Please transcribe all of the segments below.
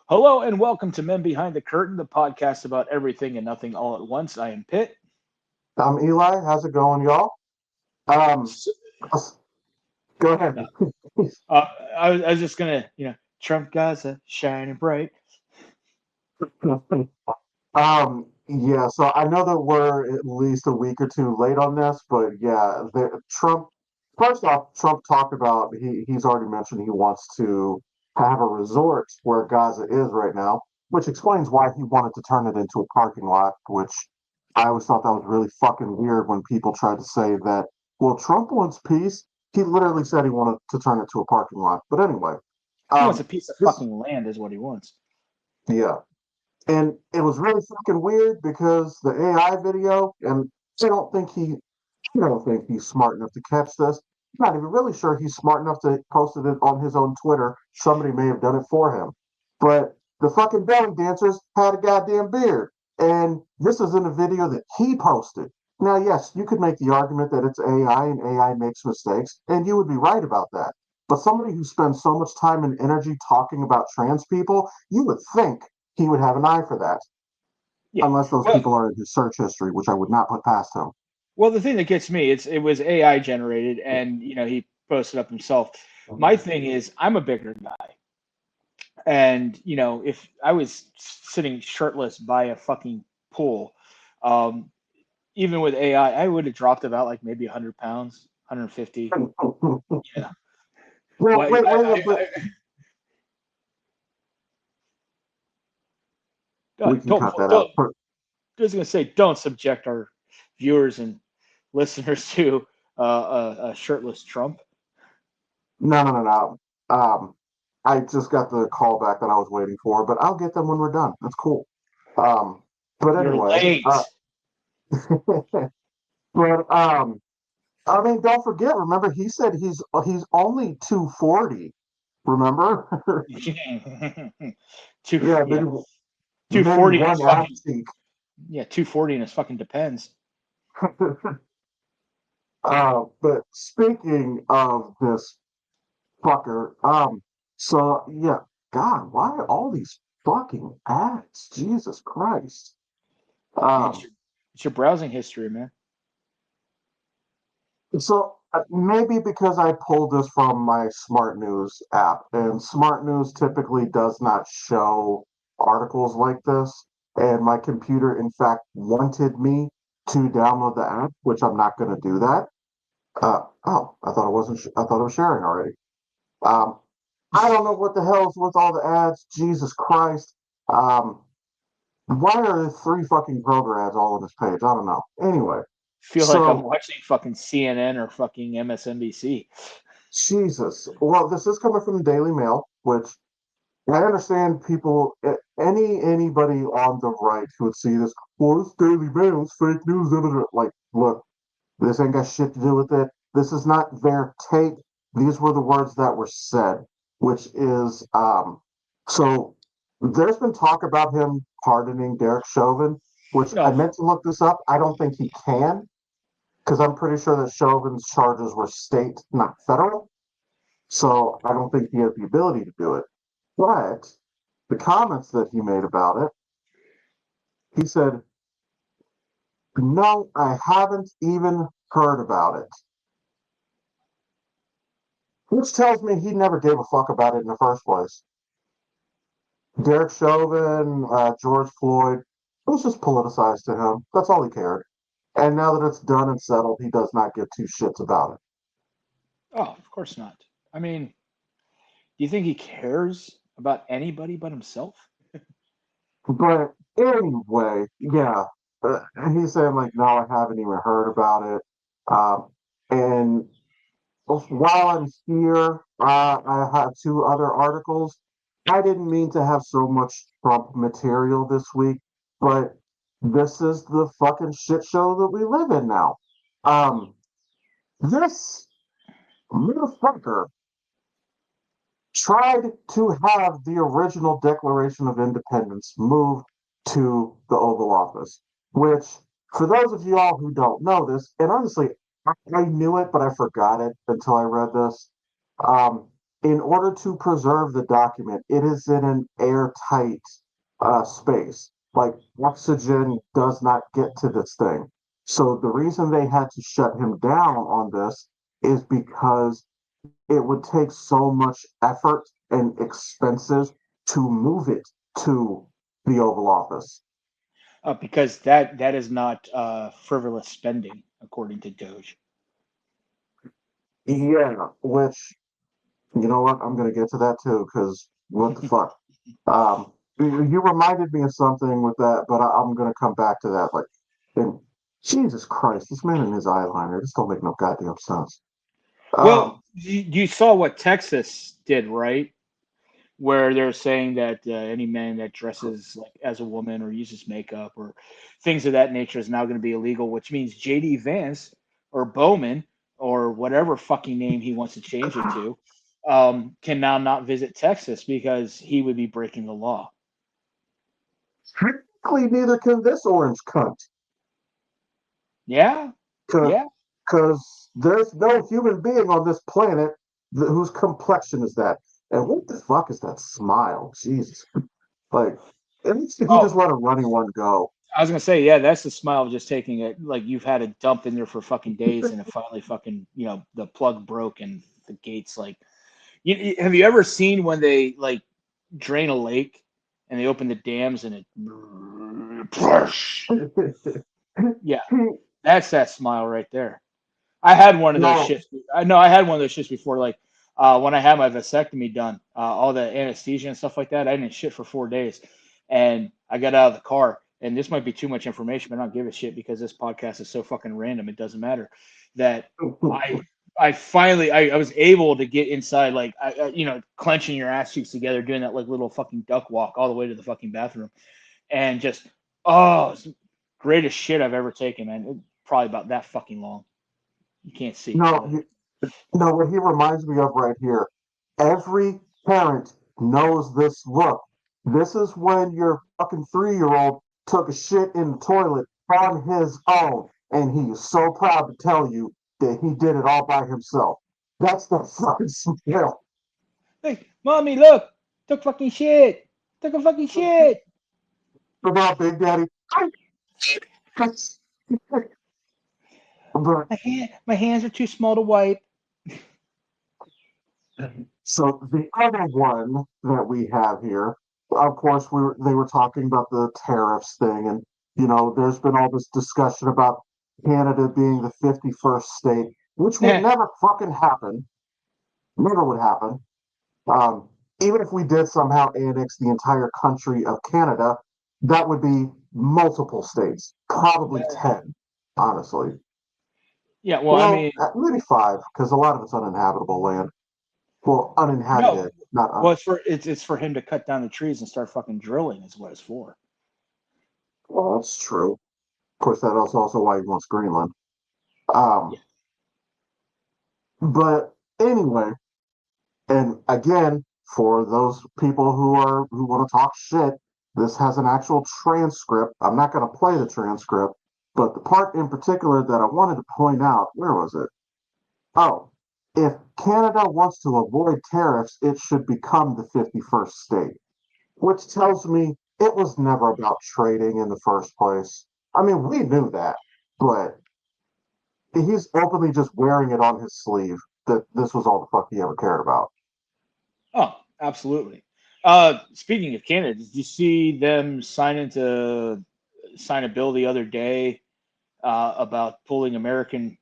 Hello and welcome to Men Behind the Curtain, the podcast about everything and nothing all at once. I am Pitt. I'm Eli. How's it going, y'all? Um, S- let's- Go ahead. uh, I was just gonna, Trump Gaza shining bright. Yeah, so I know that we're at least a week or two late on this, but yeah, Trump, first off, Trump talked about he's already mentioned he wants to have a resort where Gaza is right now, which explains why he wanted to turn it into a parking lot, which I always thought that was really fucking weird when people tried to say that, well, Trump wants peace. He literally said he wanted to turn it to a parking lot. But anyway, He wants a um, piece of this, fucking land, is what he wants. yeah. And it was really fucking weird because the AI video, and I don't think he's smart enough to catch this. I'm not even really sure he's smart enough to post it on his own Twitter. Somebody may have done it for him. But the fucking belly dancers had a goddamn beard. And this is in a video that he posted. Now, yes, you could make the argument that it's AI and AI makes mistakes, and you would be right about that. But somebody who spends so much time and energy talking about trans people, you would think he would have an eye for that, Yeah. unless those Well, people are in his search history, which I would not put past him. well, the thing that gets me, it was AI generated, and he posted up himself. My thing is, I'm a bigger guy, and if I was sitting shirtless by a fucking pool, um, even with AI, I would have dropped about like maybe 100 pounds, 150. Well, Yeah. wait, Well, wait, wait, we can don't cut that out. don't. I was gonna say, don't subject our viewers and listeners to a shirtless Trump. No, no, no, no. I just got the call back that I was waiting for, but I'll get them when we're done. That's cool. Um, but You're anyway, late. but I mean, don't forget. Remember, he said he's only 240. Remember? Two, Yeah, yeah, two maybe forty in one his ass fucking cheek. 240 in his fucking depends. But speaking of this fucker, so yeah, God, why are all these fucking ads? Jesus Christ. Yeah, Um, it's your browsing history, man. so maybe because I pulled this from my Smart News app, and Smart News typically does not show articles like this, and my computer, in fact, wanted me to download the app, which I'm not going to do that. Oh, I thought it wasn't. I thought it was sharing already. Um, I don't know what the hell's with all the ads. Jesus Christ. Um, why are there three fucking Kroger ads all on this page? I don't know. Anyway, Feel like I'm so watching fucking CNN or fucking MSNBC. Jesus. Well, this is coming from the Daily Mail, which I understand people, anybody on the right who would see this, well, it's Daily Mail, it's fake news. Blah, blah, blah." Like, look, this ain't got shit to do with it. This is not their take. These were the words that were said, which is so there's been talk about him pardoning Derek Chauvin, which I No, meant to look this up. I don't think he can, because I'm pretty sure that Chauvin's charges were state, not federal. So I don't think he has the ability to do it. But the comments that he made about it, he said, no, I haven't even heard about it. Which tells me he never gave a fuck about it in the first place. Derek Chauvin, George Floyd, it was just politicized to him. That's all he cared. And now that it's done and settled, he does not give two shits about it. oh, of course not. I mean, do you think he cares about anybody but himself? But anyway, yeah. And he's saying, like, no, I haven't even heard about it. And while I'm here, I have two other articles. I didn't mean to have so much Trump material this week, but this is the fucking shit show that we live in now. Um, this motherfucker tried to have the original Declaration of Independence moved to the Oval Office, which, for those of y'all who don't know this, and honestly, I knew it, but I forgot it until I read this. Um, in order to preserve the document, it is in an airtight space. Like oxygen does not get to this thing. So the reason they had to shut him down on this is because it would take so much effort and expenses to move it to the Oval Office. Because that is not frivolous spending, according to Doge. Yeah, which you know what? I'm gonna get to that too, because what the fuck? You reminded me of something with that, but I'm gonna come back to that. Like, and Jesus Christ, this man and his eyeliner just don't make no goddamn sense. Um, Well, you saw what Texas did, right? Where they're saying that any man that dresses like as a woman or uses makeup or things of that nature is now going to be illegal, which means JD Vance or Bowman or whatever fucking name he wants to change it to can now not visit Texas because he would be breaking the law. Technically, neither can this orange cunt, Yeah, yeah. because there's no human being on this planet whose complexion is that. And what the fuck is that smile? Jesus. Like, at least if you Oh, just let a running one go. I was gonna say, yeah, that's the smile of just taking it. Like you've had a dump in there for fucking days, and it finally fucking, the plug broke and the gates like. Have you ever seen when they like drain a lake and they open the dams and it? Yeah, that's that smile right there. I had one of those No, shits. I know I had one of those shits before. Like when I had my vasectomy done, all the anesthesia and stuff like that. I didn't shit for 4 days, and I got out of the car. And this might be too much information, but I don't give a shit because this podcast is so fucking random. It doesn't matter. That I I finally I was able to get inside, like clenching your ass cheeks together, doing that like little fucking duck walk all the way to the fucking bathroom, and just it's the greatest shit I've ever taken, man. Probably about that fucking long. You can't see, no, but no, what he reminds me of right here. Every parent knows this look. This is when your fucking 3-year-old took a shit in the toilet on his own, and he is so proud to tell you that he did it all by himself. That's the fucking smell. hey, mommy, look, took fucking shit, took a fucking shit. About Big Daddy. But My hands are too small to wipe. so the other one that we have here, of course, they were talking about the tariffs thing, and there's been all this discussion about Canada being the 51st state, which would never fucking happen. Never would happen. Um, Even if we did somehow annex the entire country of Canada, that would be multiple states, probably 10, honestly. Yeah, well, I Well, mean, maybe 5, because a lot of it's uninhabitable land. Well, no, uninhabited, not well, it's for him to cut down the trees and start fucking drilling is what it's for. well, that's true. Of course, that is also why he wants Greenland. Um, Yeah, but anyway, and again, for those people who want to talk shit, this has an actual transcript. I'm not going to play the transcript, but the part in particular that I wanted to point out, where was it? Oh, if Canada wants to avoid tariffs, it should become the 51st state, which tells me it was never about trading in the first place. I mean, we knew that, but he's openly just wearing it on his sleeve that this was all the fuck he ever cared about. oh, absolutely. Speaking of Canada, did you see them sign a bill the other day about pulling American,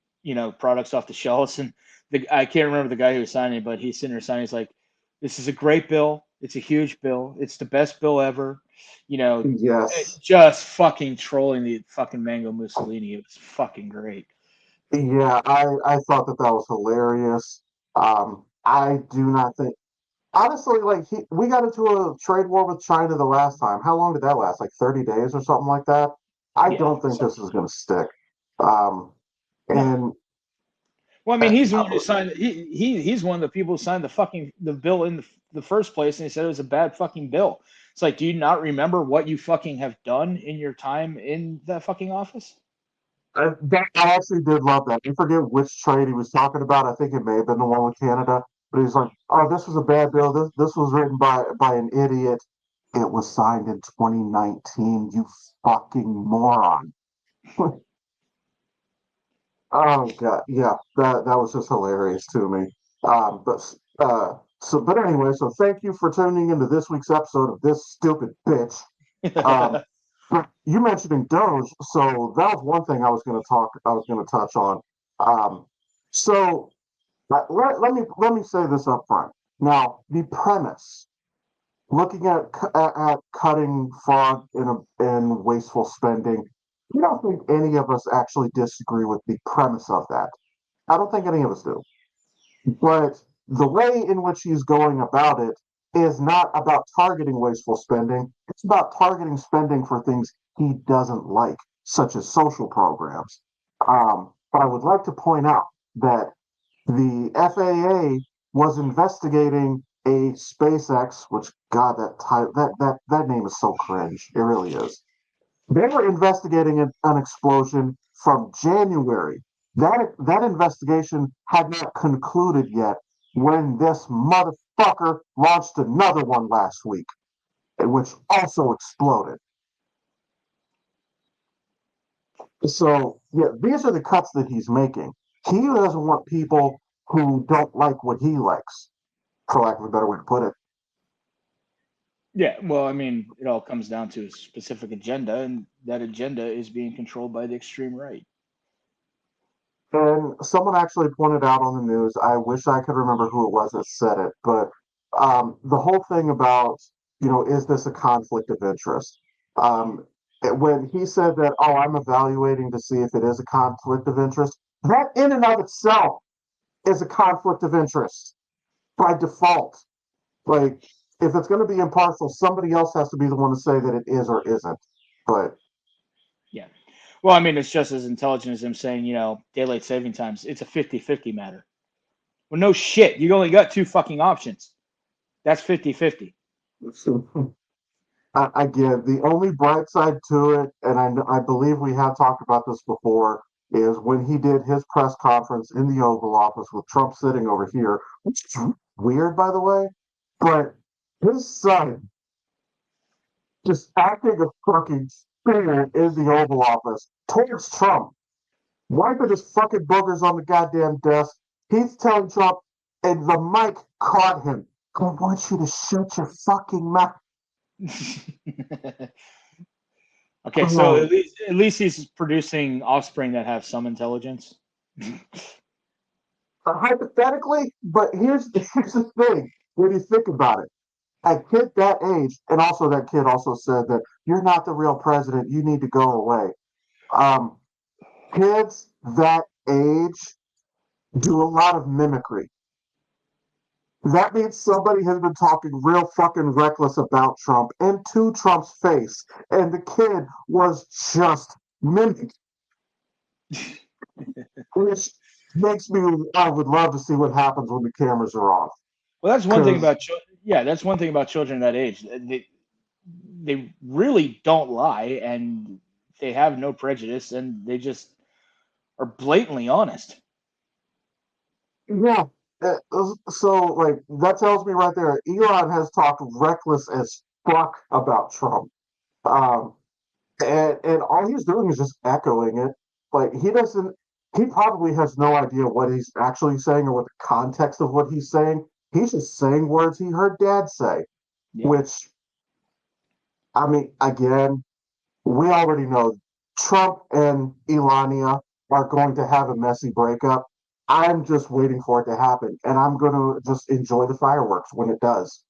products off the shelves? And I can't remember the guy who was signing it, but he's sitting there signing. He's like, "This is a great bill. It's a huge bill. It's the best bill ever." Yes. Just fucking trolling the fucking Mango Mussolini. It was fucking great. Yeah, I thought that was hilarious. I do not think, honestly, like we got into a trade war with China the last time. How long did that last? Like 30 days or something like that? I Yeah. don't think So, this is going to stick. Um, no. and Well, I mean, uh, he's the one who signed. He's one of the people who signed the bill in the first place, and he said it was a bad fucking bill. It's like, do you not remember what you fucking have done in your time in that fucking office? I actually did love that. I forget which trade he was talking about. I think it may have been the one with Canada. But he's like, "Oh, this was a bad bill. This was written by an idiot. It was signed in 2019. You fucking moron." Oh god, yeah, that was just hilarious to me. But but anyway, so thank you for tuning into this week's episode of This Stupid Bitch. Um, but you mentioning Doge, so that was one thing I was going to touch on. Um, so let me say this up front. Now, the premise, looking at cutting fraud in wasteful spending, I don't think any of us actually disagree with the premise of that. I don't think any of us do. But the way in which he's going about it is not about targeting wasteful spending. It's about targeting spending for things he doesn't like, such as social programs. But I would like to point out that the FAA was investigating a SpaceX, which God, that name is so cringe. It really is. They were investigating an explosion from January. That investigation had not concluded yet when this motherfucker launched another one last week, which also exploded. So yeah, these are the cuts that he's making. He doesn't want people who don't like what he likes, for lack of a better way to put it. Yeah, well, I mean, it all comes down to a specific agenda, and that agenda is being controlled by the extreme right. And someone actually pointed out on the news, I wish I could remember who it was that said it, but the whole thing about, is this a conflict of interest? When he said that, oh, I'm evaluating to see if it is a conflict of interest, that in and of itself is a conflict of interest by default. Like, if it's going to be impartial, somebody else has to be the one to say that it is or isn't. But Yeah. Well, I mean, it's just as intelligent as him saying, daylight saving times, it's a 50-50 matter. Well, no shit. You only got two fucking options. That's 50-50. I get the only bright side to it, and I believe we have talked about this before, is when he did his press conference in the Oval Office with Trump sitting over here, which is weird, by the way, but his son just acting a fucking spirit in the Oval Office towards Trump, wiping his fucking boogers on the goddamn desk. He's telling Trump, and the mic caught him. I want you to shut your fucking mouth. Okay, so at least he's producing offspring that have some intelligence. Hypothetically, but here's the thing. When you think about it, a kid that age, and also that kid also said that you're not the real president. You need to go away. Um, Kids that age do a lot of mimicry. That means somebody has been talking real fucking reckless about Trump and to Trump's face, and the kid was just mimicking, which makes me. I would love to see what happens when the cameras are off. Well, that's one thing 'Cause about that's one thing about children that age. They really don't lie, and they have no prejudice, and they just are blatantly honest. yeah, so like that tells me right there, Elon has talked reckless as fuck about Trump. Um, and all he's doing is just echoing it. Like he probably has no idea what he's actually saying or what the context of what he's saying. He's just saying words he heard dad say, Yeah. which, I mean, again, we already know Trump and Elania are going to have a messy breakup. I'm just waiting for it to happen, and I'm going to just enjoy the fireworks when it does.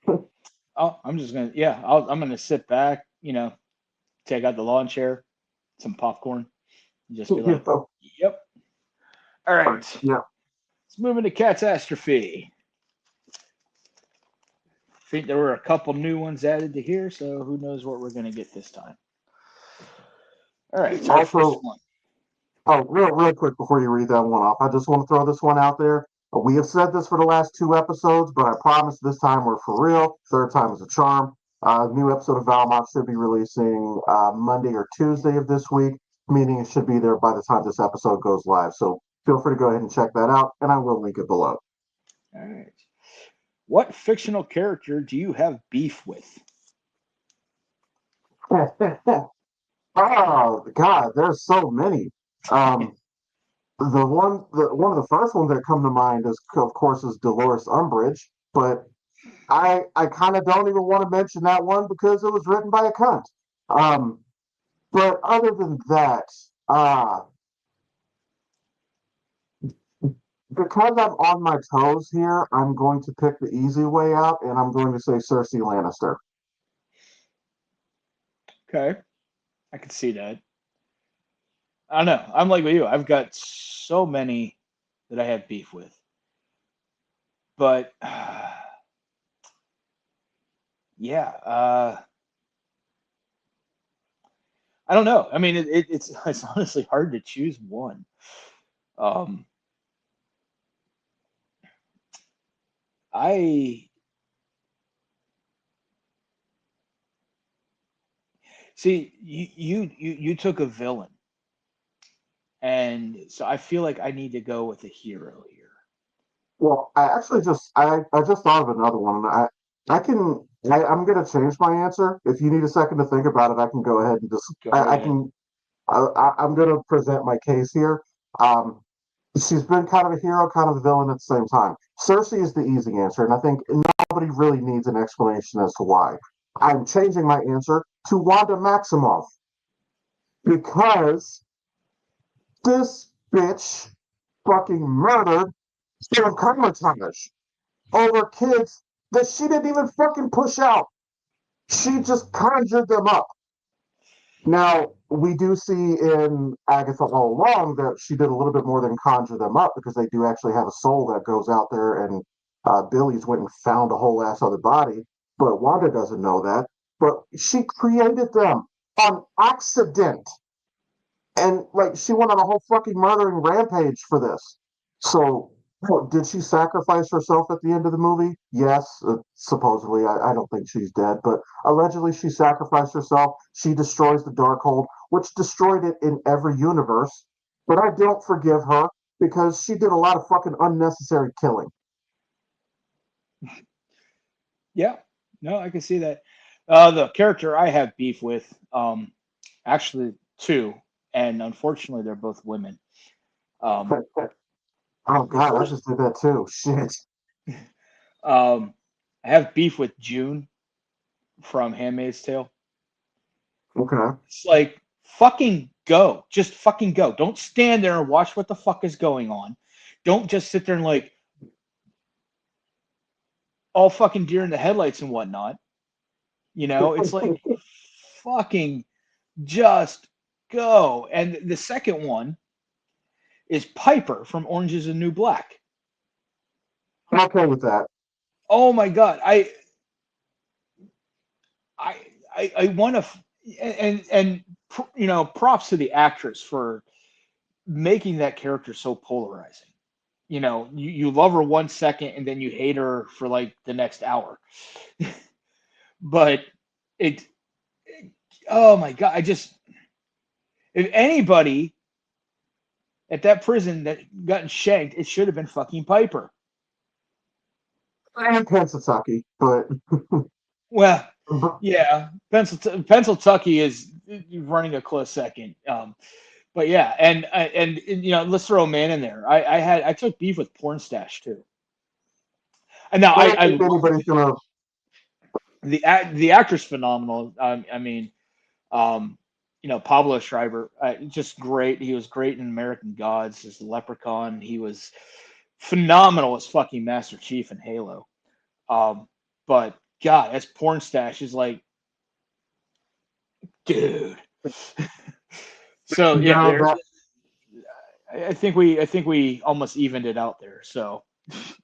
I'm just gonna I'm gonna sit back, take out the lawn chair, some popcorn, and just be like, yep. All right. Yeah. Let's move into catastrophe. I think there were a couple new ones added to here, so who knows what we're gonna get this time. All right. So Also, real quick before you read that one off, I just want to throw this one out there. We have said this for the last two episodes, but I promise this time we're for real. Third time is a charm. New episode of Valmont should be releasing Monday or Tuesday of this week, meaning it should be there by the time this episode goes live. So feel free to go ahead and check that out, and I will link it below. All right. What fictional character do you have beef with? Oh God, there's so many. Um, one of the first ones that come to mind is, of course, is Dolores Umbridge, but I kind of don't even want to mention that one because it was written by a cunt. Um, but other than that, uh, because I'm on my toes here, I'm going to pick the easy way out, and I'm going to say Cersei Lannister. Okay, I can see that. I don't know. I'm like with you. I've got so many that I have beef with, but yeah, I don't know. I mean, it's honestly hard to choose one. Um, I see you took a villain, and so I feel like I need to go with a hero here. Well, I just thought of another one. I'm gonna change my answer. If you need a second to think about it, I can go ahead and just Go I ahead. can I'm gonna present my case here. Um, she's been kind of a hero, kind of a villain at the same time. Cersei is the easy answer, and I think nobody really needs an explanation as to why. I'm changing my answer to Wanda Maximoff because this bitch fucking murdered Bill Karmatage over kids that she didn't even fucking push out. She just conjured them up. Now, we do see in Agatha all along that she did a little bit more than conjure them up because they do actually have a soul that goes out there and Billy's went and found a whole ass other body. But Wanda doesn't know that. But she created them on accident. And like she went on a whole fucking murdering rampage for this. So, did she sacrifice herself at the end of the movie? Yes, supposedly. I don't think she's dead, but allegedly she sacrificed herself. She destroys the Darkhold, which destroyed it in every universe. But I don't forgive her because she did a lot of fucking unnecessary killing. Yeah, no, I can see that. The character I have beef with, actually two, and unfortunately they're both women. Um, Oh the god, I first, just did that too. Shit. I have beef with June from Handmaid's Tale. Okay. It's like fucking go, just fucking go. Don't stand there and watch what the fuck is going on. Don't just sit there and like all fucking deer in the headlights and whatnot. It's like fucking just go. And the second one is Piper from Orange is the New Black. I'm okay with that. Oh my god, I I want to, and props to the actress for making that character so polarizing. You love her 1 second and then you hate her for like the next hour. But it, oh my god, if anybody at that prison that got shanked, it should have been fucking Piper. And Pensatucky, but Well, yeah, Pennsylvania is running a close second. But yeah, and let's throw a man in there. I took beef with Pornstash too. And now I don't I think love anybody's gonna. the actor's phenomenal. I mean, um, Pablo Schreiber, just great. He was great in American Gods as Leprechaun. He was phenomenal as fucking Master Chief in Halo. But God, as Pornstash is like, dude. So yeah, No, there. that I think we almost evened it out there. So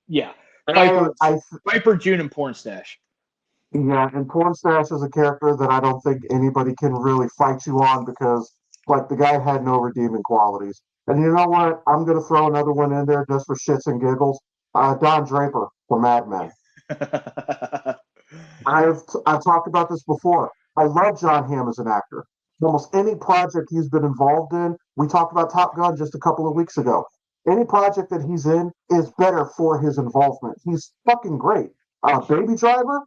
yeah, I, Piper, I, Piper, June, and Pornstash. yeah, and Pornstash is a character that I don't think anybody can really fight you on because, like, the guy had no redeeming qualities. And you know what? I'm gonna throw another one in there just for shits and giggles. Don Draper from Mad Men. I've talked about this before. I love John Hamm as an actor. Almost any project he's been involved in. We talked about Top Gun just a couple of weeks ago. Any project that he's in is better for his involvement. He's fucking great. Baby Driver,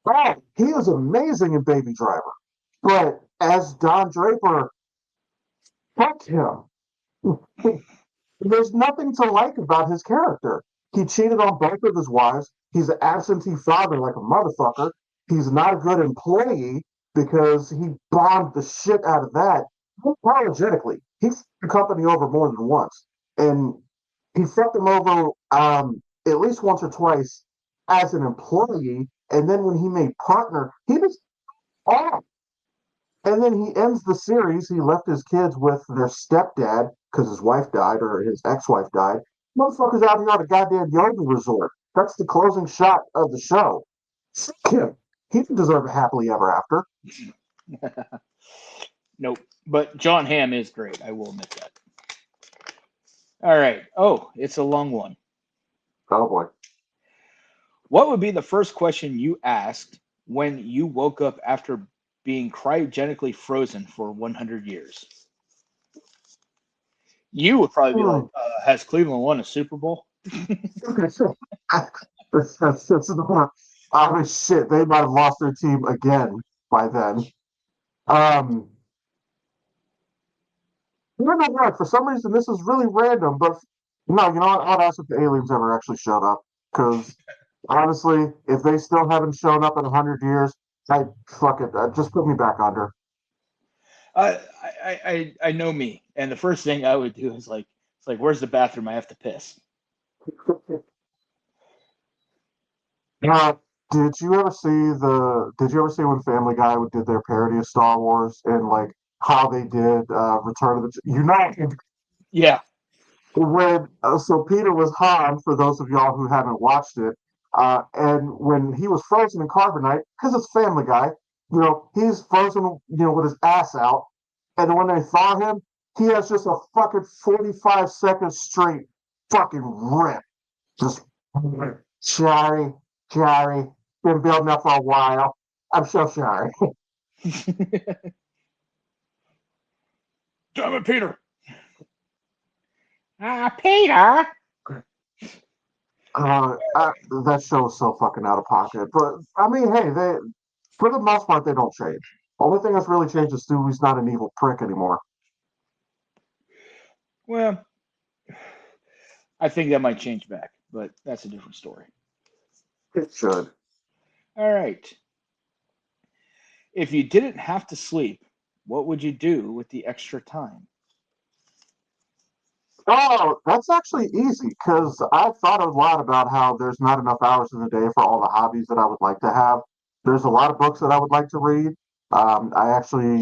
oh, he is amazing in Baby Driver. But as Don Draper, fuck him. There's nothing to like about his character. He cheated on both of his wives. He's an absentee father like a motherfucker. He's not a good employee because he bombed the shit out of that apologetically. He fucked the company over more than once. And he fucked them over at least once or twice as an employee. And then when he made partner, he was off. And then he ends the series. He left his kids with their stepdad because his wife died or his ex-wife died. Motherfucker's out here on a goddamn yoga resort. That's the closing shot of the show. Fuck him. He didn't deserve a happily ever after. Nope. But John Hamm is great. I will admit that. All right. Oh, it's a long one. Oh boy. What would be the first question you asked when you woke up after being cryogenically frozen for 100 years? You would probably be like, has Cleveland won a Super Bowl? Okay, so oh shit, they might have lost their team again by then. No, no, no. For some reason, this is really random, but no, you know what? I'd ask if the aliens ever actually showed up. Because honestly, if they still haven't shown up in 100 years, I fuck it. Just put me back under. I know me, and the first thing I would do is like, it's like, where's the bathroom? I have to piss. Now, Did you ever see when Family Guy did their parody of Star Wars and like how they did Return of the United? Yeah. When so Peter was Han, for those of y'all who haven't watched it, and when he was frozen in carbonite, because it's Family Guy, he's frozen, with his ass out, and when they thaw him, he has just a fucking 45 seconds straight fucking rip, just sorry, sorry, been building up for a while. I'm so sorry. Damn it, Peter. Peter. That show is so fucking out of pocket. But I mean, hey, for the most part they don't change. Only thing that's really changed is Stewie's not an evil prick anymore. Well, I think that might change back, but that's a different story. It should. All right. If you didn't have to sleep, what would you do with the extra time? Oh, that's actually easy because I've thought a lot about how there's not enough hours in the day for all the hobbies that I would like to have. There's a lot of books that I would like to read. I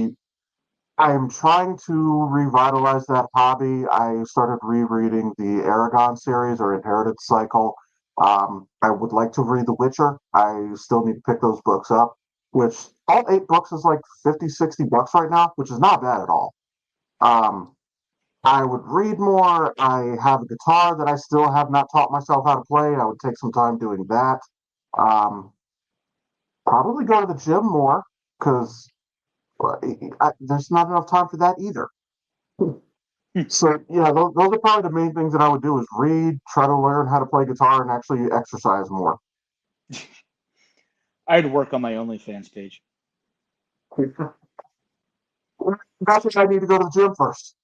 am trying to revitalize that hobby. I started rereading the Aragon series or Inheritance Cycle. I would like to read The Witcher. I still need to pick those books up, which all 8 books is like 50, $60 right now, which is not bad at all. Um, I would read more. I have a guitar that I still have not taught myself how to play. I would take some time doing that. Um, Probably go to the gym more because there's not enough time for that either. So yeah, those are probably the main things that I would do is read, try to learn how to play guitar, and actually exercise more. I'd work on my OnlyFans page. That's what I need to go to the gym first.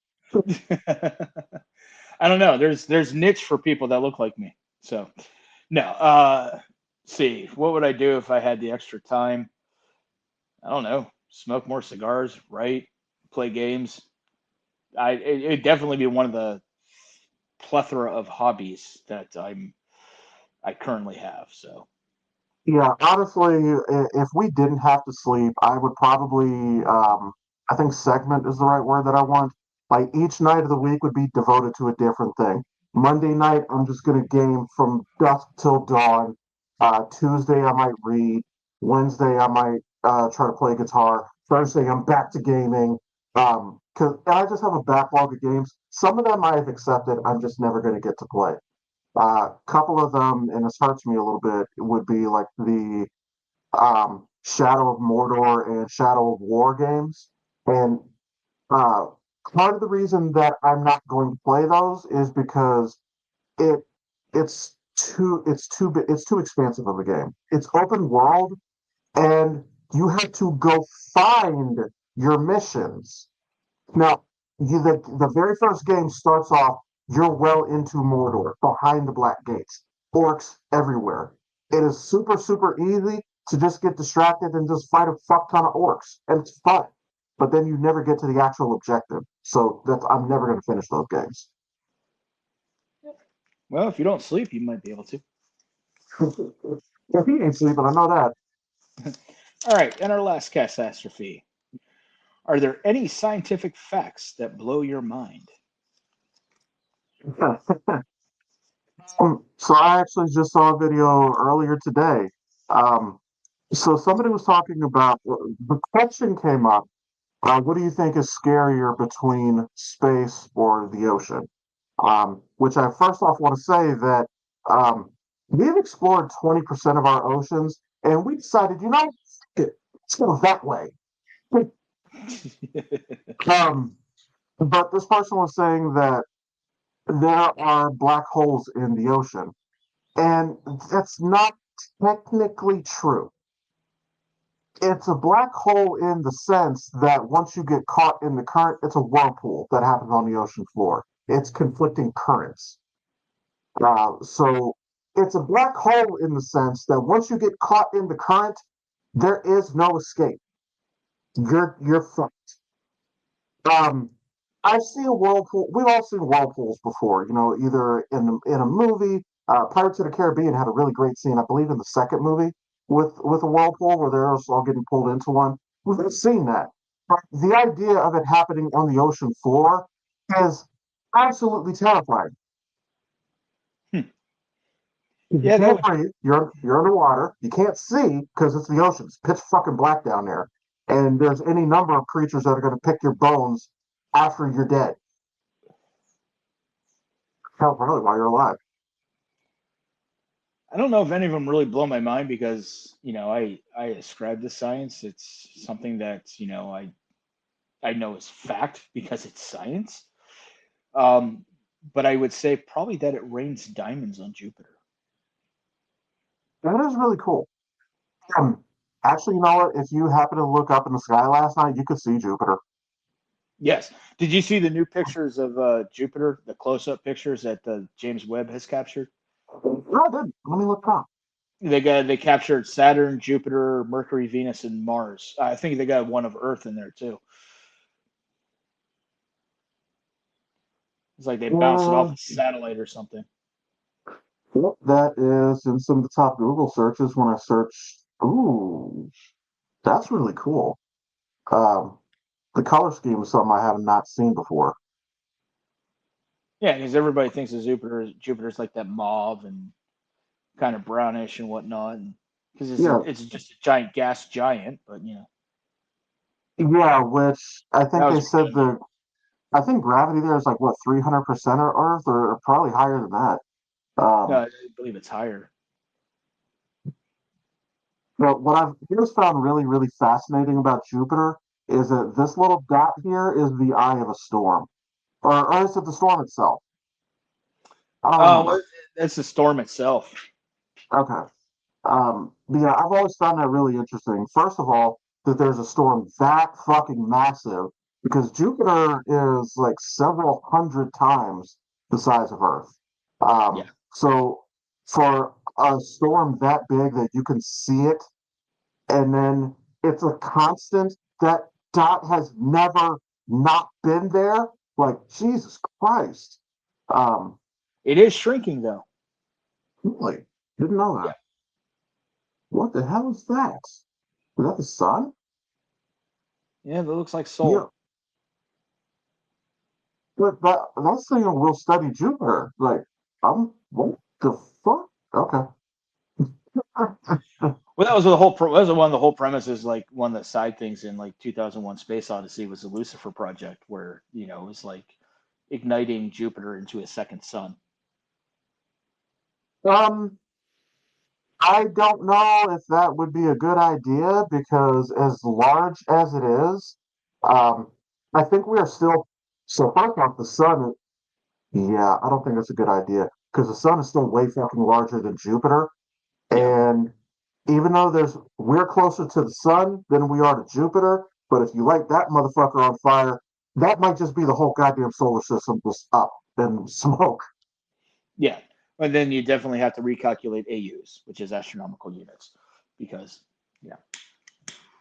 I don't know. There's niche for people that look like me. So no. See, what would I do if I had the extra time? I don't know. Smoke more cigars, write, play games. It'd definitely be one of the plethora of hobbies that I currently have. So Yeah, honestly, if we didn't have to sleep, I would probably, I think segment is the right word that I want. Like each night of the week would be devoted to a different thing. Monday night, I'm just going to game from dusk till dawn. Tuesday, I might read. Wednesday, I might try to play guitar. Thursday, I'm back to gaming. Cause I just have a backlog of games. Some of them I have accepted. I'm just never going to get to play. A couple of them, and this hurts me a little bit, would be like the Shadow of Mordor and Shadow of War games. And uh, Part of the reason that I'm not going to play those is because it it's too expansive of a game. It's open world, and you have to go find your missions. Now, the very first game starts off, you're well into Mordor, behind the Black Gates, orcs everywhere. It is super, super easy to just get distracted and just fight a fuck ton of orcs, and it's fun. But then you never get to the actual objective. So I'm never going to finish those games. Well, if you don't sleep, you might be able to. If he ain't sleeping, I know All right, and our last catastrophe. Are there any scientific facts that blow your mind? that. So I actually just saw a video earlier today. Um, so somebody was talking about the question came up. What do you think is scarier between space or the ocean? Which I first off want to say that we've explored 20% of our oceans, and we decided, let's go that way. Um, but this person was saying that there are black holes in the ocean, and that's not technically true. It's a black hole in the sense that once you get caught in the current, it's a whirlpool that happens on the ocean floor. It's conflicting currents. So it's a black hole in the sense that once you get caught in the current, there is no escape. You're fucked. Um, I've seen a whirlpool. We've all seen whirlpools before. Either in a movie. Pirates of the Caribbean had a really great scene, I believe, in the second movie with a whirlpool where they're all getting pulled into one. We've seen that. But the idea of it happening on the ocean floor is absolutely terrifying. Hmm. You Yeah, that can't would. breathe. You're underwater. You can't see because it's the ocean. It's pitch fucking black down there, and there's any number of creatures that are going to pick your bones after you're dead. Hell, probably while you're alive. I don't know if any of them really blow my mind because I ascribe to science. It's something that I know is fact because it's science. Um, but I would say probably that it rains diamonds on Jupiter. That is really cool. Um, Actually, you know what? If you happen to look up in the sky last night, you could see Jupiter. Yes. Did you see the new pictures of Jupiter, the close-up pictures that James Webb has captured? No, I didn't. Let me look up. They captured Saturn, Jupiter, Mercury, Venus, and Mars. I think they got one of Earth in there too. It's like they bounced it off Uh, a satellite or something. Yep, that is in some of the top Google searches when I search. Ooh, that's really cool. Um, the color scheme is something I have not seen before. Yeah, because everybody thinks of Jupiter's like that mauve and kind of brownish and whatnot, and because Yeah, it's just a giant gas giant. But yeah, which I that think they was said I think gravity there is like what 300% of Earth, or probably higher than that. no, Um, I believe it's higher. but what I've just found really, really fascinating about Jupiter is that this little dot here is the eye of a storm, or is it the storm itself? I don't Oh, well, remember. that's the storm itself. Okay. But yeah, I've always found that really interesting. First of all, that there's a storm that fucking massive because Jupiter is like several hundred times the size of Earth. Yeah, So for a storm that big that you can see it, and then it's a constant, that dot has never not been there. Like Jesus Christ. Um, it is shrinking though. really didn't know Yeah, that. What the hell is that? Is that the sun? yeah, that looks like Yeah, Sol. but that's saying we'll study Jupiter. Like, what the fuck? Okay. Well, that was the whole. That was one of the whole premises. Like one of the side things in like 2001: Space Odyssey was the Lucifer project, where it was like igniting Jupiter into a second sun. um, I don't know if that would be a good idea because as large as it is, um, I think we are still. So first off, the sun, yeah, I don't think that's a good idea because the sun is still way fucking larger than Jupiter. Yeah. And even though we're closer to the sun than we are to Jupiter, but if you light that motherfucker on fire, that might just be the whole goddamn solar system just up in smoke. Yeah. But then you definitely have to recalculate AUs, which is astronomical units, because yeah.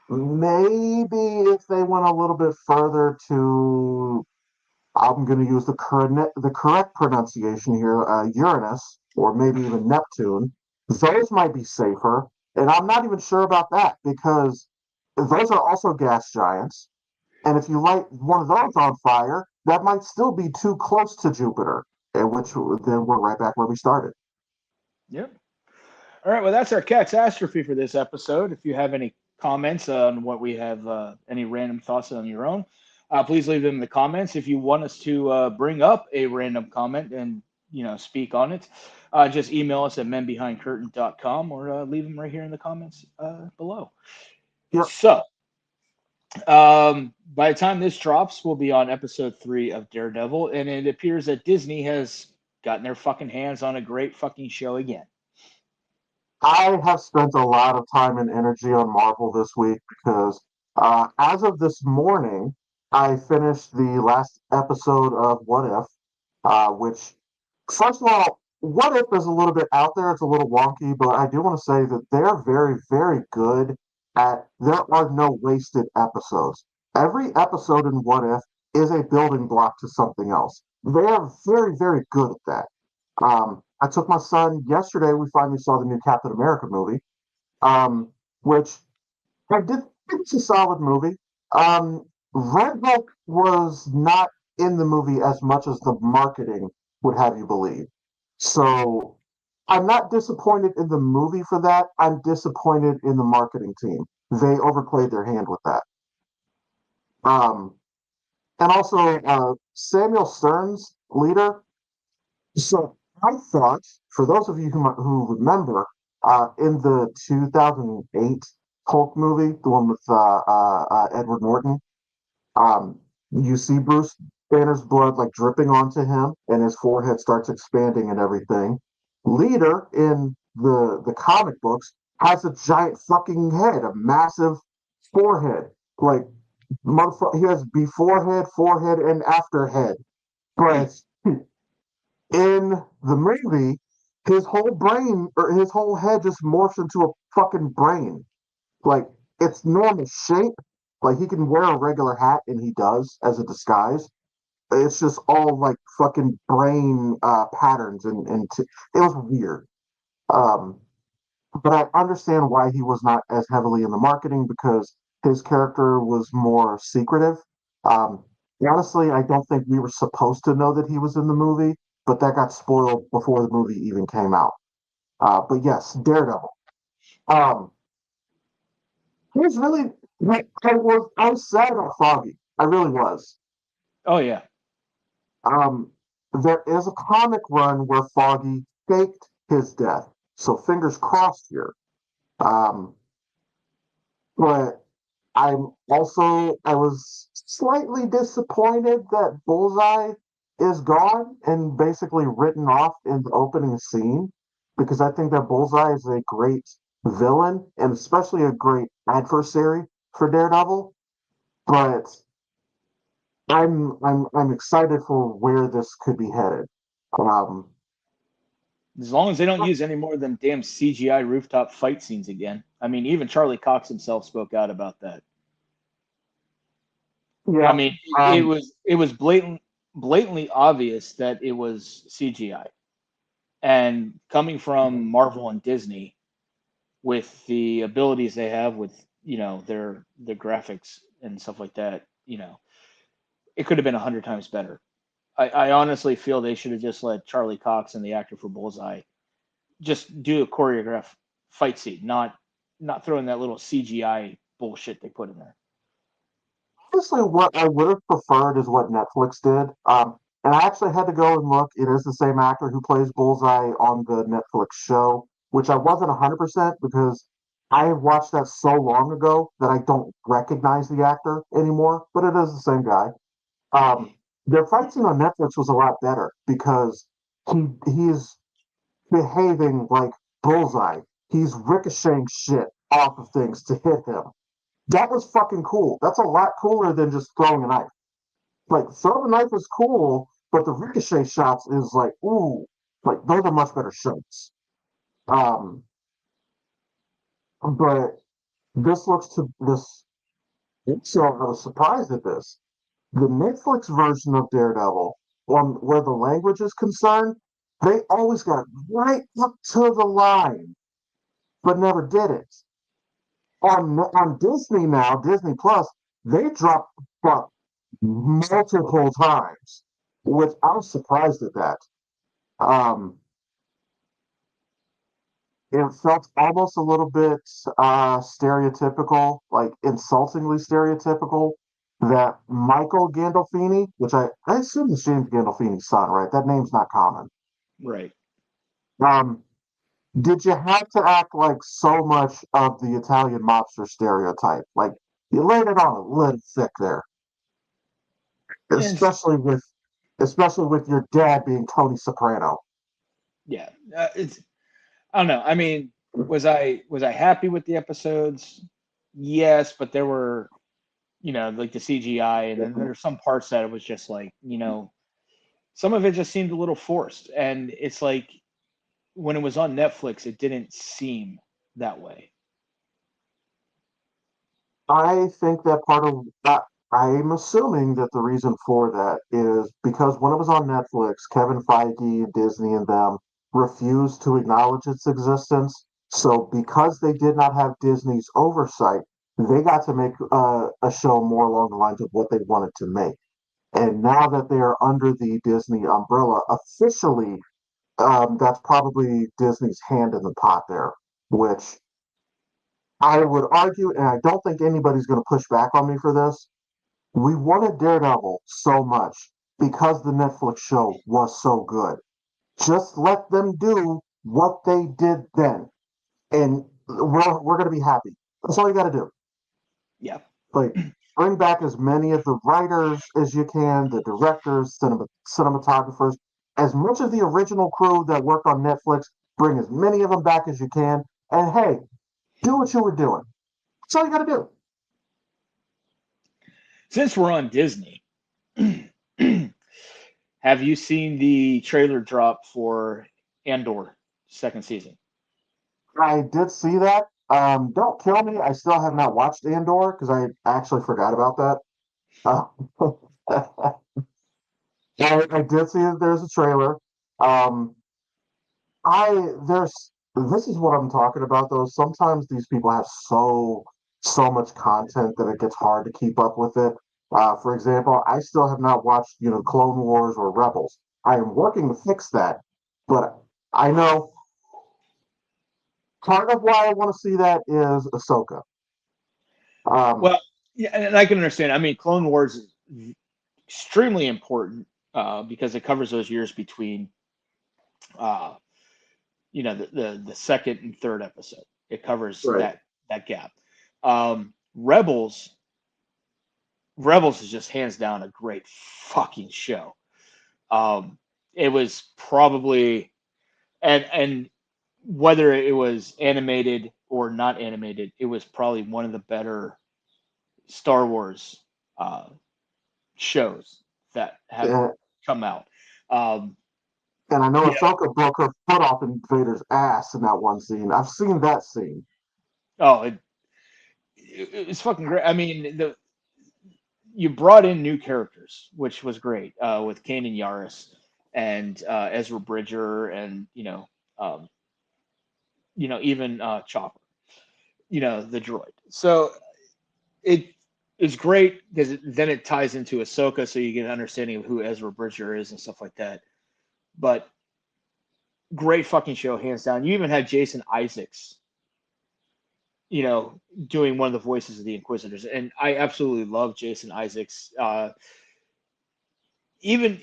Maybe if they went a little bit further to, I'm going to use the correct pronunciation here, Uranus, or maybe even Neptune. Those might be safer, and I'm not even sure about that because those are also gas giants. And if you light one of those on fire, that might still be too close to Jupiter, and which then we're right back where we started. Yep. All right. Well, that's our catastrophe for this episode. If you have any comments on what we have, any random thoughts on your own, please leave them in the comments. If you want us to bring up a random comment and speak on it, just email us at menbehindcurtain.com or leave them right here in the comments below. Yep. So, by the time this drops, we'll be on episode 3 of Daredevil, and it appears that Disney has gotten their fucking hands on a great fucking show again. I have spent a lot of time and energy on Marvel this week because as of this morning, I finished the last episode of What If, which, first of all, What If is a little bit out there. It's a little wonky, but I do want to say that they're very, very good there are no wasted episodes. Every episode in What If is a building block to something else. They are very, very good at that. I took my son yesterday. We finally saw the new Captain America movie, which I did think it's a solid movie. Red Hulk was not in the movie as much as the marketing would have you believe. So I'm not disappointed in the movie for that. I'm disappointed in the marketing team. They overplayed their hand with that. Um, and also Samuel Stern's leader. So I thought, for those of you who remember, in the 2008 Hulk movie, the one with Edward Norton, you see Bruce Banner's blood like dripping onto him, and his forehead starts expanding and everything. Leader in the comic books has a giant fucking head, a massive forehead, like he has before head, forehead, and after head, but in the movie, his whole brain or his whole head just morphs into a fucking brain. Like it's normal shape. Like he can wear a regular hat and he does as a disguise. It's just all like fucking brain patterns and it was weird. Um, but I understand why he was not as heavily in the marketing because his character was more secretive. Um, Honestly, I don't think we were supposed to know that he was in the movie, but that got spoiled before the movie even came out. But yes, Daredevil. Um, he was really like I was sad about Foggy. I really was. Oh yeah. Um, there is a comic run where Foggy faked his death, so fingers crossed here. Um, but I was slightly disappointed that Bullseye is gone and basically written off in the opening scene because I think that Bullseye is a great villain and especially a great adversary for Daredevil. But I'm excited for where this could be headed. Um, As long as they don't use any more of them damn CGI rooftop fight scenes again. I mean, even Charlie Cox himself spoke out about that. yeah, I mean, it was blatantly obvious that it was CGI. And coming from Marvel and Disney, with the abilities they have with their graphics and stuff like that, it could have been 100 times better. I honestly feel they should have just let Charlie Cox and the actor for Bullseye just do a choreographed fight scene, not throwing that little CGI bullshit they put in there. honestly, what I would have preferred is what Netflix did. And I actually had to go and look. It is the same actor who plays Bullseye on the Netflix show, which I wasn't 100% because I watched that so long ago that I don't recognize the actor anymore, but it is the same guy. Um, Their fight scene on Netflix was a lot better because he's behaving like Bullseye. He's ricocheting shit off of things to hit him. That was fucking cool. That's a lot cooler than just throwing a knife. Like throwing a knife is cool, but the ricochet shots is like, ooh, like those are much better shots. Um, but this looks to this. So I was surprised at this. The Netflix version of Daredevil, on where the language is concerned, they always got it right up to the line, but never did it. On Disney now, Disney Plus, they dropped fuck multiple times, which I was surprised at that. Um, it felt almost a little bit stereotypical, like insultingly stereotypical, that Michael Gandolfini, which I assume is James Gandolfini's son, right? That name's not common. Right. Um, did you have to act like so much of the Italian mobster stereotype? Like you laid it on a little thick there, And especially with your dad being Tony Soprano. yeah, it's I don't know. I mean, was I happy with the episodes? Yes, but there were, like the CGI, and then there's some parts that it was just like, some of it just seemed a little forced. And it's like when it was on Netflix, it didn't seem that way. I think that part of that, I'm assuming that the reason for that is because when it was on Netflix, Kevin Feige, Disney, and them refused to acknowledge its existence. So, because they did not have Disney's oversight, they got to make a show more along the lines of what they wanted to make. And now that they are under the Disney umbrella officially, that's probably Disney's hand in the pot there, which I would argue, and I don't think anybody's going to push back on me for this. We wanted Daredevil so much because the Netflix show was so good. Just let them do what they did then, and we're going to be happy. That's all you got to do. Yeah. Like, bring back as many of the writers as you can, the directors, cinematographers, as much of the original crew that worked on Netflix. Bring as many of them back as you can, and hey, do what you were doing. That's all you got to do. Since we're on Disney, have you seen the trailer drop for Andor second season? I did see that. Don't kill me. I still have not watched Andor because I actually forgot about that. Uh, I did see that there's a trailer. Um, I there's this is what I'm talking about though. Sometimes these people have so much content that it gets hard to keep up with it. For example, I still have not watched Clone Wars or Rebels. I am working to fix that, but I know part of why I want to see that is Ahsoka. Um, Well, yeah, and I can understand. I mean, Clone Wars is extremely important because it covers those years between, uh, the second and third episode. It covers right. that gap. Rebels is just hands down a great fucking show. Um, it was probably and whether it was animated or not animated, it was probably one of the better Star Wars uh, shows that have And, come out. Um, and I know you know, Ahsoka broke her foot off in Vader's ass in that one scene. I've seen that scene. oh, it's fucking great. I mean, you brought in new characters, which was great with Kanan Yarrus and Ezra Bridger, and um, even Chopper, the droid. So it is great because then it ties into Ahsoka, so you get an understanding of who Ezra Bridger is and stuff like that. But great fucking show, hands down. You even had Jason Isaacs, doing one of the voices of the Inquisitors, and I absolutely love Jason Isaacs. Even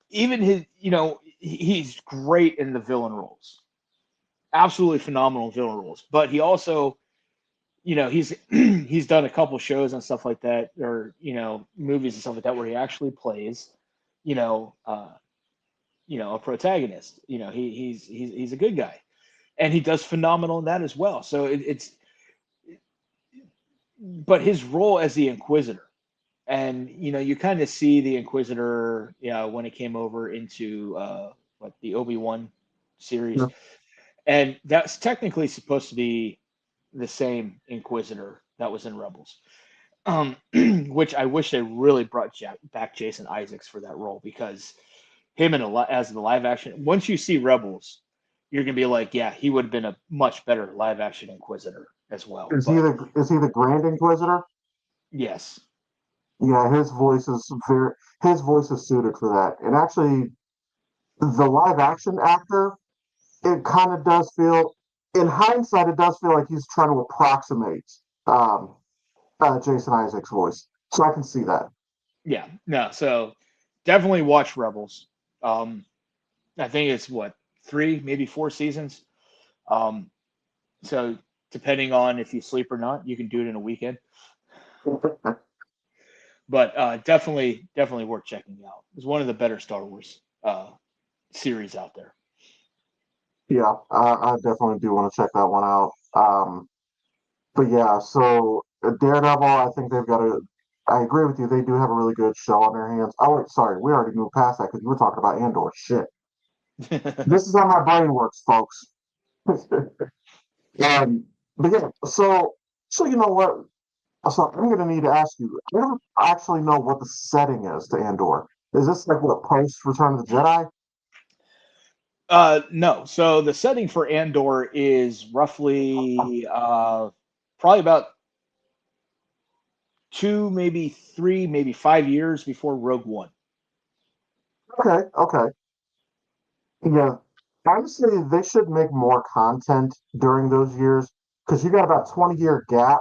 even his, he's great in the villain roles, absolutely phenomenal villain roles. But he also, he's he's done a couple shows and stuff like that, or movies and stuff like that, where he actually plays you know, a protagonist. He's a good guy, and he does phenomenal in that as well. So it's but his role as the Inquisitor, and you kind of see the Inquisitor, when it came over into what the Obi-Wan series, Yeah. and that's technically supposed to be the same Inquisitor that was in Rebels. Which I wish they really brought back Jason Isaacs for that role, because him as the live action. Once you see Rebels, you're gonna be like, yeah, he would have been a much better live action Inquisitor as well. But Is he the Grand Inquisitor? yes, Yeah, his voice is suited for that. And actually, the live action actor, it kind of does feel, in hindsight, it does feel like he's trying to approximate um, Jason Isaacs' voice. So I can see that. yeah, no. So definitely watch Rebels. Um, I think it's what, 3, maybe 4 seasons. Um, so depending on if you sleep or not, you can do it in a weekend. But definitely worth checking out. It's one of the better Star Wars series out there. Yeah, I definitely do want to check that one out. But yeah, so Daredevil, I think they've got a. I agree with you. They do have a really good show on their hands. Oh, wait, sorry, we already moved past that because you were talking about Andor. Shit, this is how my brain works, folks. But yeah, so you know what? So I'm gonna need to ask you. I don't actually know what the setting is to Andor. Is this like what post Return of the Jedi? No. So the setting for Andor is roughly probably about 2, maybe 3, maybe 5 years before Rogue One. Okay, okay. Yeah, honestly, they should make more content during those years because you got about 20-year gap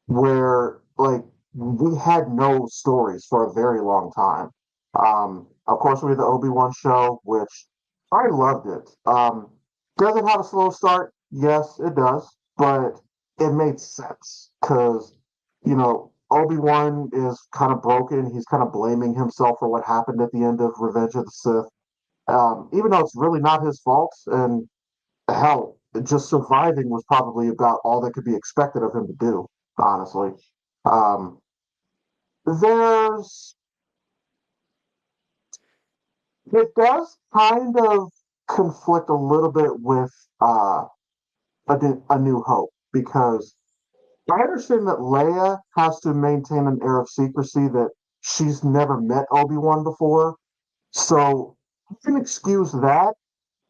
where like we had no stories for a very long time. Of course, we had the Obi-Wan show, which I loved it. Does it have a slow start? Yes, it does, but it made sense because Obi-Wan is kind of broken. He's kind of blaming himself for what happened at the end of Revenge of the Sith, even though it's really not his fault. And hell, just surviving was probably about all that could be expected of him to do, honestly. Um, there's, it does kind of conflict a little bit with a New Hope because I understand that Leia has to maintain an air of secrecy that she's never met Obi-Wan before. So you can excuse that,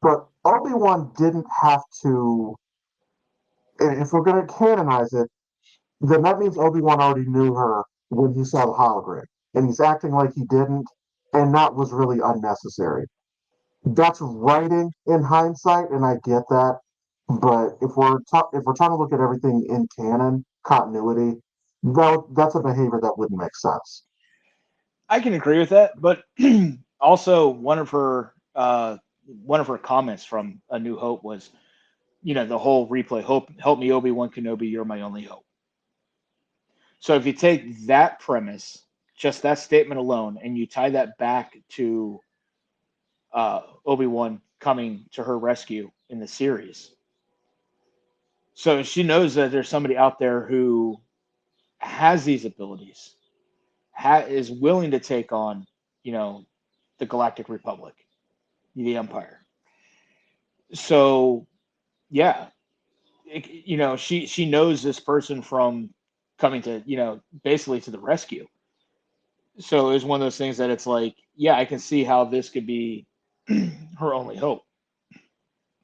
but Obi-Wan didn't have to, if we're going to canonize it, then that means Obi-Wan already knew her when he saw the hologram. And he's acting like he didn't, and that was really unnecessary. That's writing in hindsight, and I get that. But if we're trying to look at everything in canon continuity, that's a behavior that wouldn't make sense. I can agree with that, but also one of her comments from A New Hope was, the whole replay, "Hope, help me, Obi-Wan Kenobi, you're my only hope." So if you take that premise, just that statement alone, and you tie that back to Obi-Wan coming to her rescue in the series, so she knows that there's somebody out there who has these abilities, is willing to take on, you know, the Galactic Republic, the Empire. So yeah, she knows this person from coming to, basically to the rescue. So it's one of those things that it's like, yeah, I can see how this could be her only hope.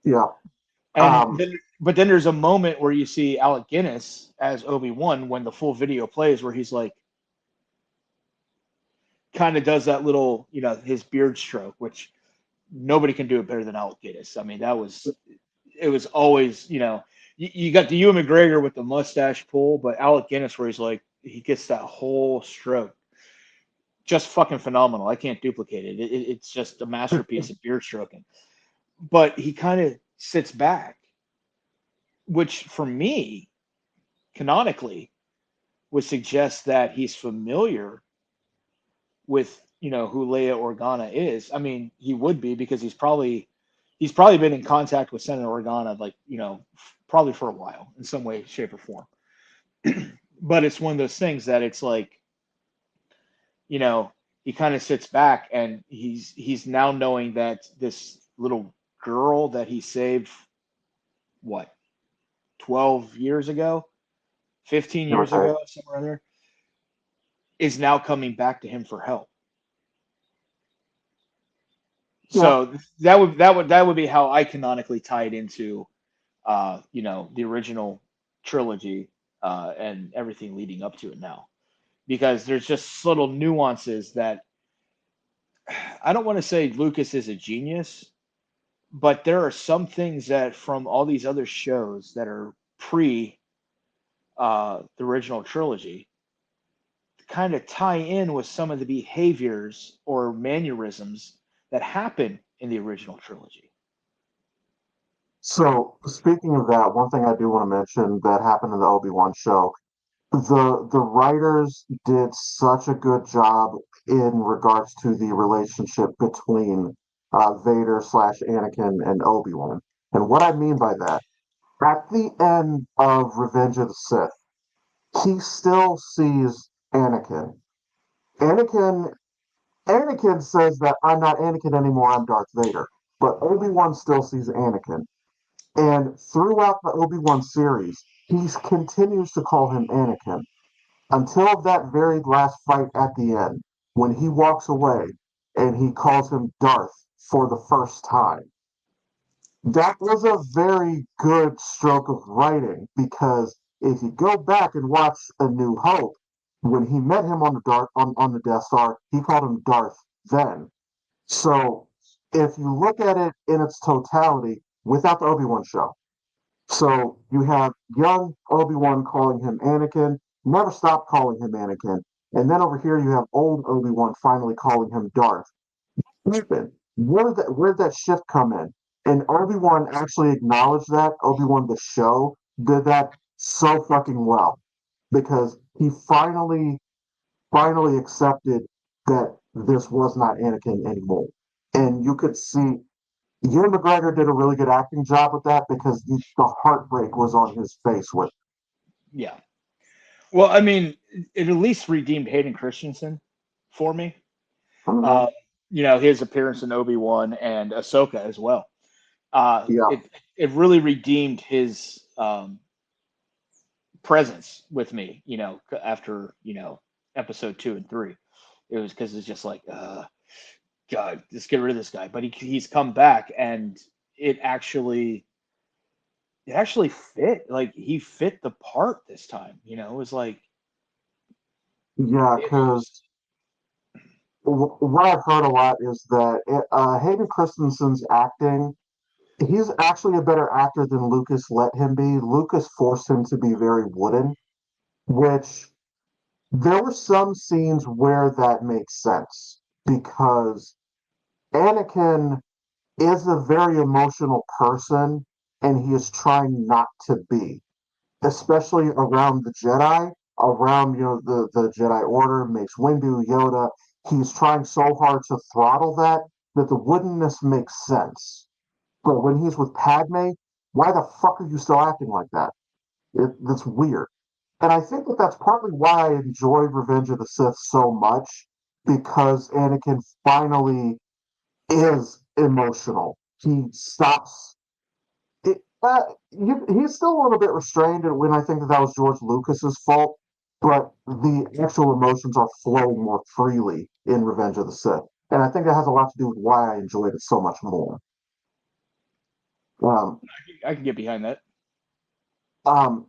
Yeah. And Um, then, but then there's a moment where you see Alec Guinness as Obi-Wan when the full video plays, where he's like, kind of does that little, his beard stroke, which nobody can do it better than Alec Guinness. I mean, it was always, you got the Ewan McGregor with the mustache pull, but Alec Guinness, where he's like, he gets that whole stroke. Just fucking phenomenal. I can't duplicate it. It's just a masterpiece of beard stroking. But he kind of sits back, which for me, canonically, would suggest that he's familiar with, who Leia Organa is. I mean, he would be because he's probably been in contact with Senator Organa, like, probably for a while in some way, shape, or form. But it's one of those things that it's like, he kind of sits back and he's now knowing that this little girl that he saved, what, 12 years ago, 15 years Okay. ago, somewhere in there, is now coming back to him for help. Yeah. So that would be how I canonically tie it into the original trilogy, and everything leading up to it now, because there's just little nuances that I don't want to say Lucas is a genius, but there are some things that from all these other shows that are pre the original trilogy kind of tie in with some of the behaviors or mannerisms that happen in the original trilogy. So speaking of that, one thing I do want to mention that happened in the Obi-Wan show, the writers did such a good job in regards to the relationship between Vader slash Anakin and Obi-Wan. And what I mean by that, at the end of Revenge of the Sith, he still sees Anakin. Anakin Anakin says that I'm not Anakin anymore, I'm Darth Vader. But Obi-Wan still sees Anakin. And throughout the Obi-Wan series, he continues to call him Anakin until that very last fight at the end, when he walks away and he calls him Darth for the first time. That was a very good stroke of writing because if you go back and watch A New Hope, when he met him on the Death Star, he called him Darth then. So if you look at it in its totality, without the Obi-Wan show, so you have young Obi-Wan calling him Anakin, never stopped calling him Anakin, and then over here you have old Obi-Wan finally calling him Darth. Stupid. Where did that shift come in? And Obi-Wan actually acknowledged that. Obi-Wan the show did that so fucking well because he finally accepted that this was not Anakin anymore. And you could see Ewan McGregor did a really good acting job with that because the heartbreak was on his face with. Yeah. Well, I mean, it at least redeemed Hayden Christensen for me. Mhm. Uh, his appearance in Obi-Wan and Ahsoka as well. Yeah, It really redeemed his presence with me. After episode 2 and 3, it was because it's just like, God, just get rid of this guy. But he's come back, and it actually fit. Like, he fit the part this time. It was like yeah, it was. because what I've heard a lot is that Hayden Christensen's acting, he's actually a better actor than Lucas let him be. Lucas forced him to be very wooden, which there were some scenes where that makes sense because Anakin is a very emotional person and he is trying not to be, especially around the Jedi, around the Jedi Order, Mace Windu, Yoda. He's trying so hard to throttle that the woodenness makes sense. But when he's with Padme, why the fuck are you still acting like that? That's weird. And I think that that's partly why I enjoyed Revenge of the Sith so much because Anakin finally is emotional. He stops. It, he's still a little bit restrained, and when I think that was George Lucas's fault, but the actual emotions are flowing more freely in Revenge of the Sith, and I think that has a lot to do with why I enjoyed it so much more. Um, I can get behind that.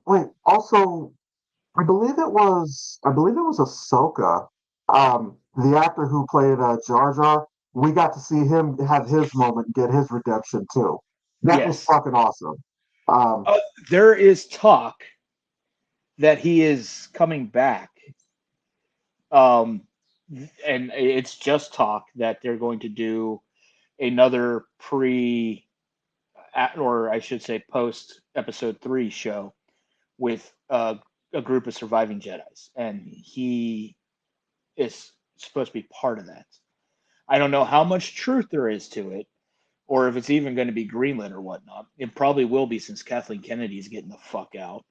wait, also, I believe it was Ahsoka, the actor who played Jar Jar. We got to see him have his moment and get his redemption too. That was Yes. fucking awesome. Um, There is talk that he is coming back. Um, and it's just talk that they're going to do another or I should say post episode 3 show with a group of surviving Jedi's, and he is supposed to be part of that. I don't know how much truth there is to it, or if it's even going to be greenlit or whatnot. It probably will be since Kathleen Kennedy's getting the fuck out.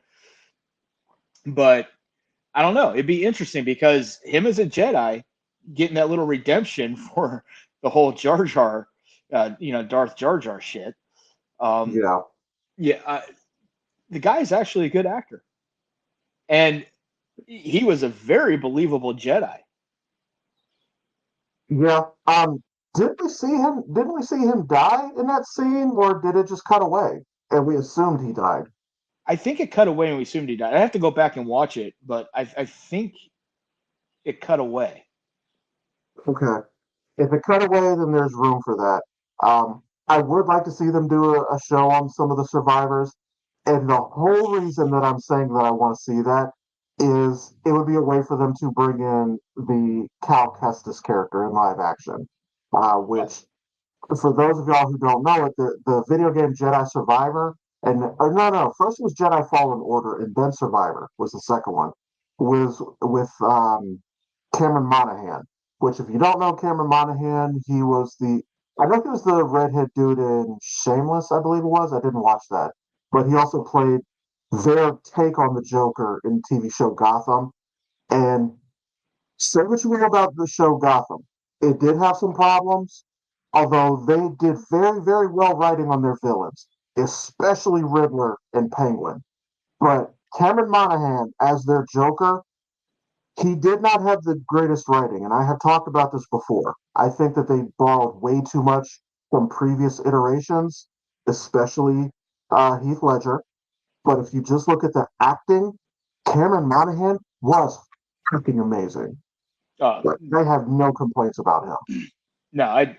But I don't know. It'd be interesting because him as a Jedi getting that little redemption for the whole Jar Jar, Darth Jar Jar shit. Um, Yeah. yeah, the guy is actually a good actor, and he was a very believable Jedi. Yeah. Didn't we see him die in that scene, or did it just cut away and we assumed he died? I think it cut away and we assumed he died. I have to go back and watch it, but I think it cut away. Okay. If it cut away, then there's room for that. I would like to see them do a show on some of the survivors. And the whole reason that I'm saying that I want to see that is it would be a way for them to bring in the Cal Kestis character in live action, which for those of y'all who don't know it, the video game Jedi Survivor, and or no, first it was Jedi Fallen Order, and then Survivor was the second one, was with Cameron Monaghan. Which, if you don't know Cameron Monaghan, I know he was the redhead dude in Shameless, I believe it was. I didn't watch that, but he also played their take on the Joker in the TV show Gotham. And say what you will about the show Gotham. It did have some problems, although they did very, very well writing on their villains, especially Riddler and Penguin. But Cameron Monaghan as their Joker, he did not have the greatest writing, and I have talked about this before. I think that they borrowed way too much from previous iterations, especially Heath Ledger. But if you just look at the acting, Cameron Monaghan was freaking amazing. Uh, Like, I have no complaints about him. no, I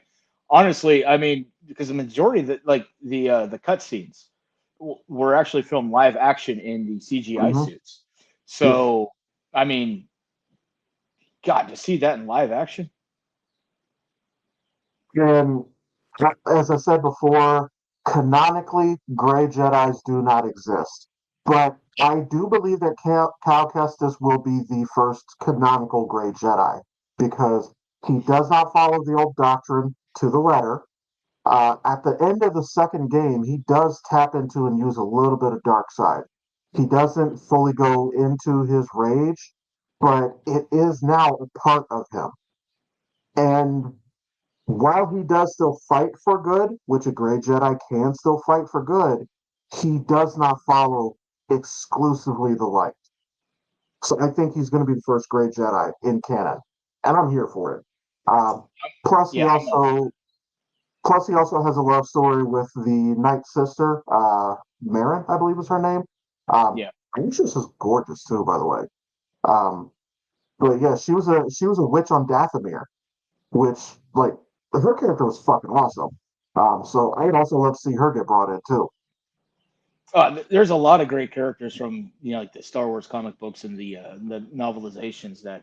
honestly, I mean, because the majority of the cutscenes were actually filmed live action in the CGI Hmm. suits. Yeah. So, I mean, God, to see that in live action, And as I said before, canonically, gray Jedi's do not exist. But I do believe that Cal Kestis will be the first canonical gray Jedi because he does not follow the old doctrine to the letter. At the end of the second game, he does tap into and use a little bit of dark side. He doesn't fully go into his rage, but it is now a part of him. And while he does still fight for good, which a gray Jedi can still fight for good, he does not follow exclusively the light. So I think he's going to be the first gray Jedi in canon, and I'm here for it. Um, plus, he yeah, I'm all for also plus he also has a love story with the Night Sister, Marin, I believe was her name. yeah. I think she was just gorgeous too, by the way. Um, but yeah, she was a witch on Dathomir, which like her character was fucking awesome. So I'd also love to see her get brought in too. There's a lot of great characters from like the Star Wars comic books and the novelizations that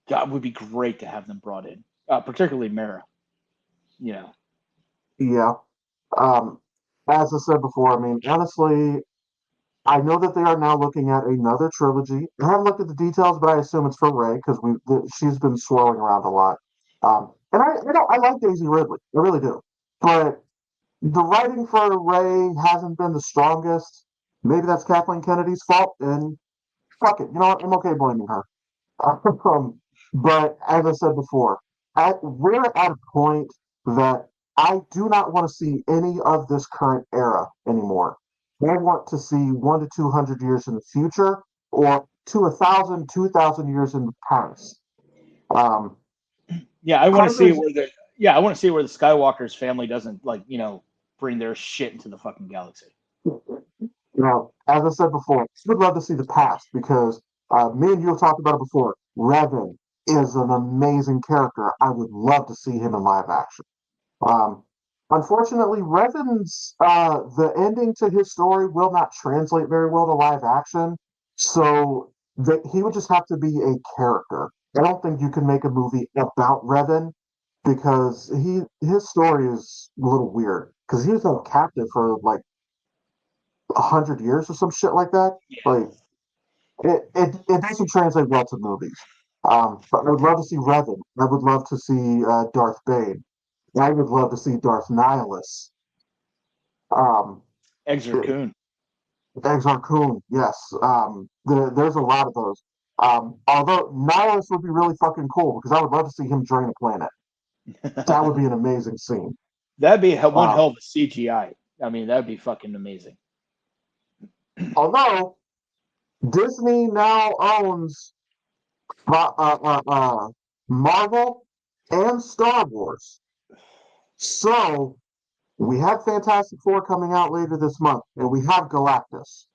God would be great to have them brought in, particularly Mara. You know, Yeah. Um, as I said before, I mean, honestly, I know that they are now looking at another trilogy. I haven't looked at the details, but I assume it's for Ray because she's been swirling around a lot. And I like Daisy Ridley, I really do. But the writing for Ray hasn't been the strongest. Maybe that's Kathleen Kennedy's fault, and fuck it. You know what? I'm okay blaming her. Um, but as I said before, we're at a point that I do not want to see any of this current era anymore. I want to see 1 to 200 years in the future, or to 1,000, 2,000 years in the past. Um, yeah, I want to see Carter's where I want to see where the Skywalker's family doesn't bring their shit into the fucking galaxy. As I said before, I would love to see the past because me and you have talked about it before. Revan is an amazing character. I would love to see him in live action. Um, Unfortunately, Revan's the ending to his story will not translate very well to live action, so that he would just have to be a character. I don't think you can make a movie about Revan because his story is a little weird because he was held captive for like 100 years or some shit like that. Yeah, Like it doesn't translate well to movies. But I would love to see Revan. I would love to see Darth Bane. I would love to see Darth Nihilus. Um, Exar Kun. Exar Kun, yes. There's a lot of those. Although Nihilus would be really fucking cool because I would love to see him drain a planet. That would be an amazing scene. That'd be one Um, hell of a CGI. I mean, that'd be fucking amazing. Although Disney now owns Marvel and Star Wars, so we have Fantastic Four coming out later this month, and we have Galactus.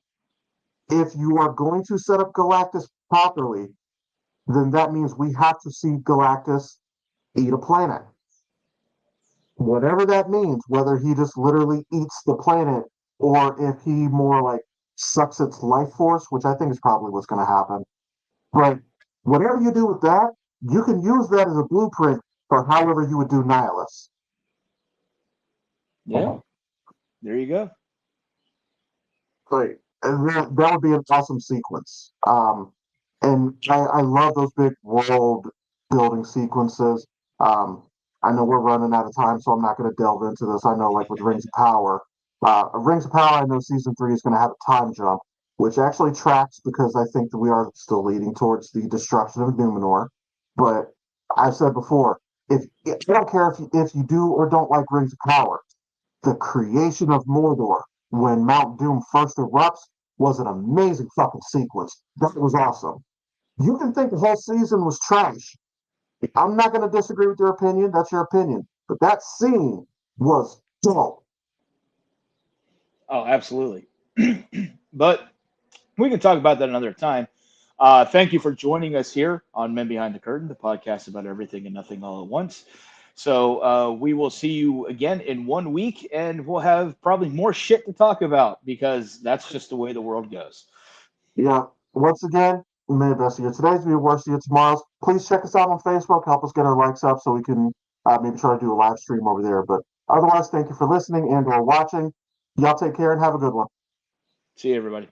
If you are going to set up Galactus properly, then that means we have to see Galactus eat a planet. Whatever that means, whether he just literally eats the planet or if he more like sucks its life force, which I think is probably what's going to happen. But whatever you do with that, you can use that as a blueprint for however you would do Nihilus. Yeah, there you go. Like, and that would be an awesome sequence. And I love those big world building sequences. I know we're running out of time, so I'm not going to delve into this. I know, like with Rings of Power, I know season 3 is going to have a time jump, which actually tracks because I think that we are still leading towards the destruction of Numenor. But I've said before, I don't care if you do or don't like Rings of Power, the creation of Mordor when Mount Doom first erupts was an amazing fucking sequence. That was awesome. You can think the whole season was trash. I'm not going to disagree with your opinion. That's your opinion. But that scene was dope. Oh, absolutely. But we can talk about that another time. Thank you for joining us here on Men Behind the Curtain, the podcast about everything and nothing all at once. So we will see you again in 1 week, and we'll have probably more shit to talk about because that's just the way the world goes. Yeah. Once again, we made the best of your today's, be the worst of your tomorrow's. Please check us out on Facebook. Help us get our likes up so we can maybe try to do a live stream over there. But otherwise, thank you for listening and or watching. Y'all take care and have a good one. See you, everybody.